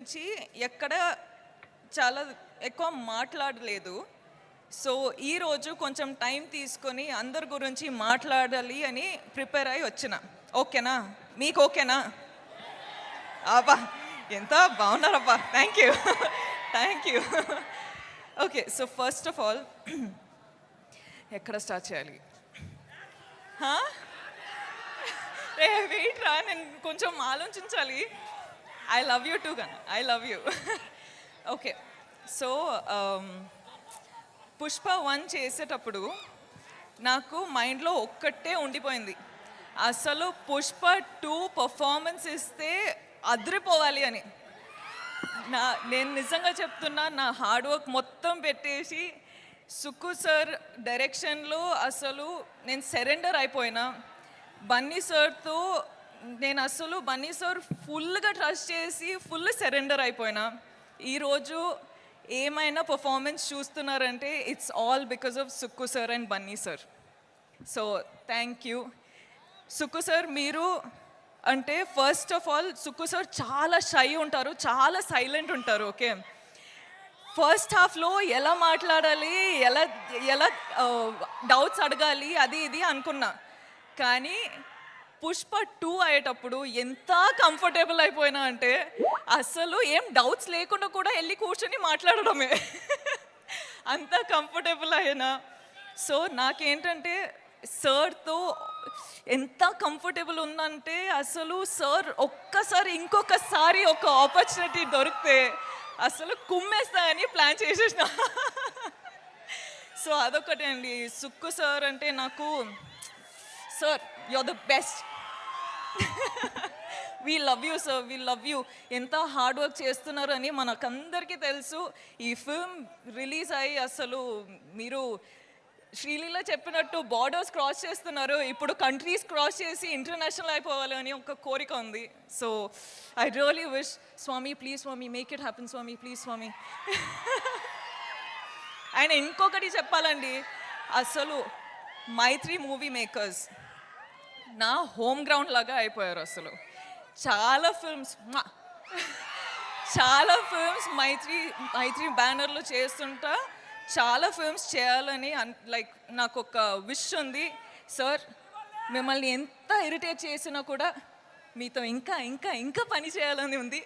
గురించి ఎక్కడ చాలా ఎక్కువ మాట్లాడలేదు. సో ఈరోజు కొంచెం టైం తీసుకొని అందరి గురించి మాట్లాడాలి అని ప్రిపేర్ అయ్యి వచ్చిన. ఓకేనా? మీకు ఓకేనా? అబ్బా ఎంత బాగున్నారబ్బా. Thank you thank you. Okay, so first of all ఎక్కడ స్టార్ట్ చేయాలి? వెయిట్ రా, నేను కొంచెం ఆలోచించాలి. ఐ లవ్ యూ టూ గన్, I love you. Okay, so Pushpa 1 చేసేటప్పుడు నాకు మైండ్లో ఒక్కటే ఉండిపోయింది, అసలు పుష్ప 2 పర్ఫార్మెన్స్ ఇస్తే అదిరిపోవాలి అని. నేను నిజంగా చెప్తున్నా, నా హార్డ్ వర్క్ మొత్తం పెట్టేసి సుక్కు సార్ డైరెక్షన్లో అసలు నేను సరెండర్ అయిపోయినా. బన్నీ సార్తో నేను అసలు బన్నీ సార్ ఫుల్గా ట్రస్ట్ చేసి ఫుల్ సరెండర్ అయిపోయినా. ఈరోజు ఏమైనా పర్ఫార్మెన్స్ చూస్తున్నారంటే it's all because of Sukku sir and Bunny sir. So thank you Sukku sir. మీరు అంటే first of all Sukku sir చాలా షై ఉంటారు, చాలా సైలెంట్ ఉంటారు. ఓకే, ఫస్ట్ హాఫ్లో ఎలా మాట్లాడాలి, ఎలా ఎలా డౌట్స్ అడగాలి అది ఇది అనుకున్నా. కానీ పుష్ప 2 అయ్యేటప్పుడు ఎంత కంఫర్టబుల్ అయిపోయినా అంటే అసలు ఏం డౌట్స్ లేకుండా కూడా వెళ్ళి కూర్చొని మాట్లాడడమే. అంత కంఫర్టబుల్ అయినా. సో నాకేంటంటే సార్తో ఎంత కంఫర్టబుల్ ఉందంటే అసలు సార్ ఒక్కసారి ఇంకొకసారి ఒక ఆపర్చునిటీ దొరికితే అసలు కుమ్మేస్తా అని ప్లాన్ చేసేసిన. సో అదొకటే అండి. సుక్కు సార్ అంటే నాకు, sir you are the best. We love you sir, we love you. ఎంత హార్డ్ వర్క్ చేస్తున్నారు అని మనకందరికీ తెలుసు. ఈ ఫిల్మ్ రిలీజ్ అయ్యి అసలు మీరు శ్రీలీల చెప్పినట్టు బార్డర్స్ క్రాస్ చేస్తున్నారు, ఇప్పుడు కంట్రీస్ క్రాస్ చేసి ఇంటర్నేషనల్ అయిపోవాలి అని ఒక కోరిక ఉంది. సో ఐ రియలీ విష్, స్వామి ప్లీజ్ స్వామి మేక్ ఇట్ హ్యాపెన్ స్వామి, ప్లీజ్ స్వామి. ఆయన ఇంకొకటి చెప్పాలండి, అసలు మైత్రి మూవీ మేకర్స్ నా హోమ్ గ్రౌండ్ లాగా అయిపోయారు. అసలు చాలా ఫిల్మ్స్ మైత్రి బ్యానర్లో చేస్తుంటా. చాలా ఫిల్మ్స్ చేయాలని లైక్ నాకు ఒక విష్ ఉంది. సార్ మిమ్మల్ని ఎంత ఇరిటేట్ చేసినా కూడా మీతో ఇంకా ఇంకా ఇంకా పని చేయాలని ఉంది.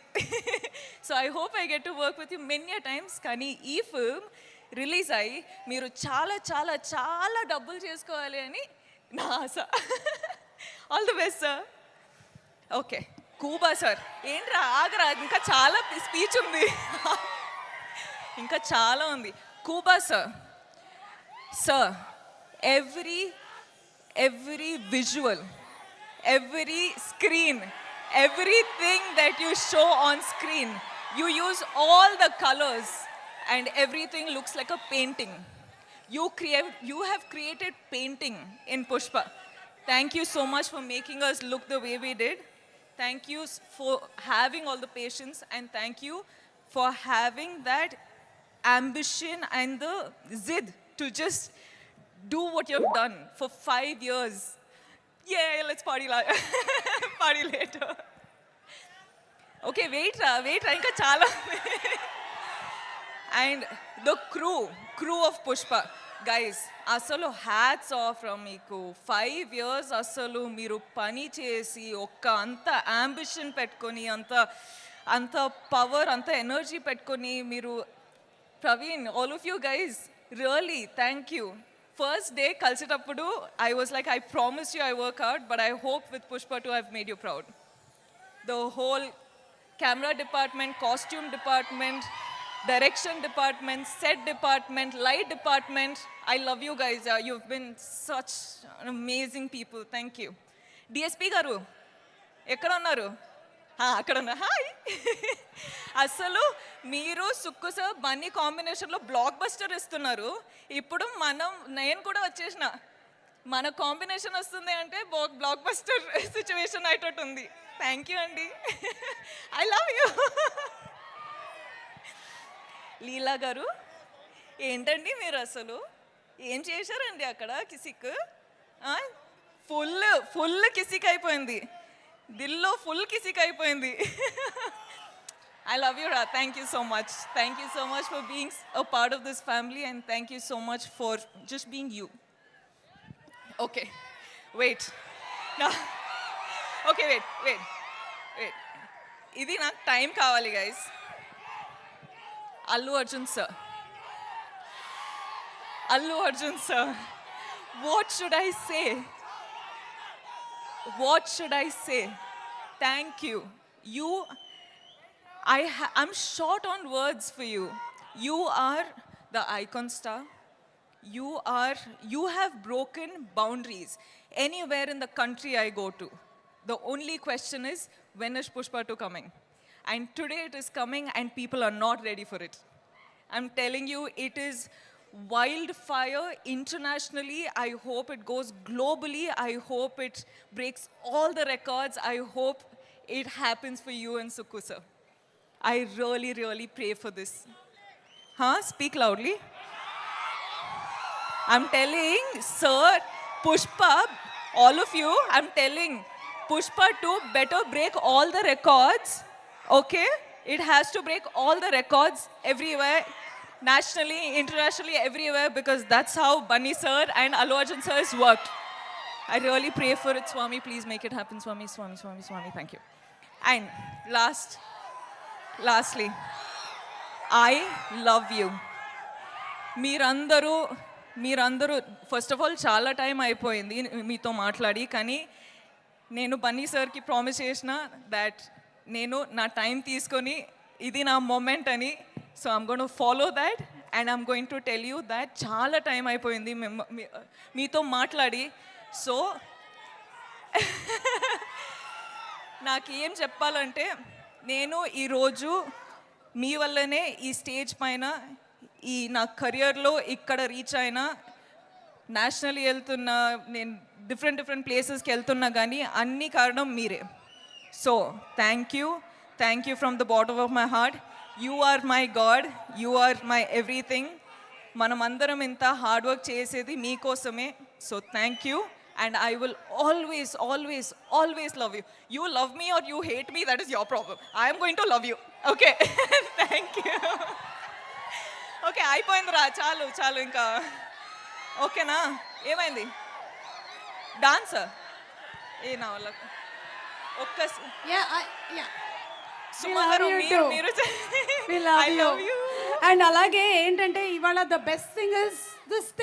So I hope I get to work with you many times. కానీ ఈ ఫిల్మ్ రిలీజ్ అయ్యి మీరు చాలా చాలా చాలా డబ్బులు చేసుకోవాలి అని నా ఆశ. All the best sir. Okay, Kuba sir. ఏంట్రా ఆగరా, ఇంకా చాలా స్పీచ్ ఉంది, ఇంకా చాలా ఉంది. Kuba sir, sir every visual, every screen, everything that you show on screen, you use all the colors and everything looks like a painting. You have created painting in Pushpa. Thank you so much for making us look the way we did. Thank you for having all the patience, and thank you for having that ambition and the zid to just do what you have done for 5 years. Yeah, let's party party later. Okay, wait ra, inka chala. And the crew of Pushpa guys, అసలు hats off from మీకు. 5 years అసలు మీరు పని చేసి ఒక్క అంత ambition పెట్టుకొని అంత పవర్ అంత ఎనర్జీ పెట్టుకొని మీరు, Praveen, all of you guys really thank you. First day కలిసేటప్పుడు I was like, I promise you I work out, but I hope with Pushpa 2 I made you proud. The whole camera department, costume department, direction department, set department, light department, I love you guys. You've been such amazing people. Thank you. DSP garu ekkada unnaru? అక్కడ ఉన్నా. Hi. అసలు మీరు Sukku sir Bunny కాంబినేషన్లో block buster ఇస్తున్నారు. ఇప్పుడు నేను కూడా వచ్చేసిన, మన కాంబినేషన్ వస్తుంది అంటే బ్లాక్ బస్టర్ సిచ్యువేషన్ అయ్యేటట్టు ఉంది. థ్యాంక్ యూ అండి. I love you. లీలా గారు, ఏంటండి మీరు అసలు ఏం చేశారండి అక్కడ? కిసిక్ ఫుల్ కిసిక్ అయిపోయింది, దిల్లో ఫుల్ కిసిక్ అయిపోయింది. I love you, Ra. Thank you so much. Thank you so much for being a part of this family, and thank you so much for just being you. Okay, wait. No. Okay, wait. ఇది నాకు time కావాలి guys. Allu Arjun sir. Allu Arjun sir, what should I say? What should I say? Thank you. I'm short on words for you. You are the icon star. You have broken boundaries anywhere in the country I go to. The only question is, when is Pushpa 2 coming? And today it is coming and people are not ready for it. I'm telling you, it is wildfire internationally. I hope it goes globally. I hope it breaks all the records. I hope it happens for you and Sukhu sir. I really, really pray for this. Huh? Speak loudly. I'm telling, sir, Pushpa, all of you, I'm telling, Pushpa 2 better break all the records. Okay? It has to break all the records everywhere. Nationally, internationally, everywhere, because that's how Bunny sir and Allu Arjun sir has worked. I really pray for it, Swami. Please make it happen, Swami. Thank you. And lastly, I love you. మీరందరూ first of all చాలా time అయిపోయింది మీతో మాట్లాడి, కానీ నేను బన్నీ సార్కి promise చేసిన that నేను నా టైం తీసుకొని ఇది నా మూమెంట్ అని. So I'm going to follow that and I'm going to tell you that చాలా టైం అయిపోయింది మీతో మాట్లాడి. సో నాకు ఏం చెప్పాలంటే, నేను ఈరోజు మీ వల్లనే ఈ స్టేజ్ పైన ఈ నా కెరియర్లో ఇక్కడ రీచ్ అయినా, నేషనల్ వెళ్తున్నా, నేను డిఫరెంట్ ప్లేసెస్కి వెళ్తున్నా, కానీ అన్ని కారణం మీరే. So thank you from the bottom of my heart. You are my God. You are my everything. మనమందరం ఇంత హార్డ్ వర్క్ చేసేది మీకోసమే. So thank you. And I will always love you. You love me or you hate me, that is your problem. I am going to love you. Okay? Thank you. Okay, అయిపోయిందిరా, చాలు ఇంకా. ఓకేనా? ఏమైంది? Dancer ఏ నా వల్ల సుమారు మీరు and అలాగే ఏంటంటే ఇవాళ the best thing is this thing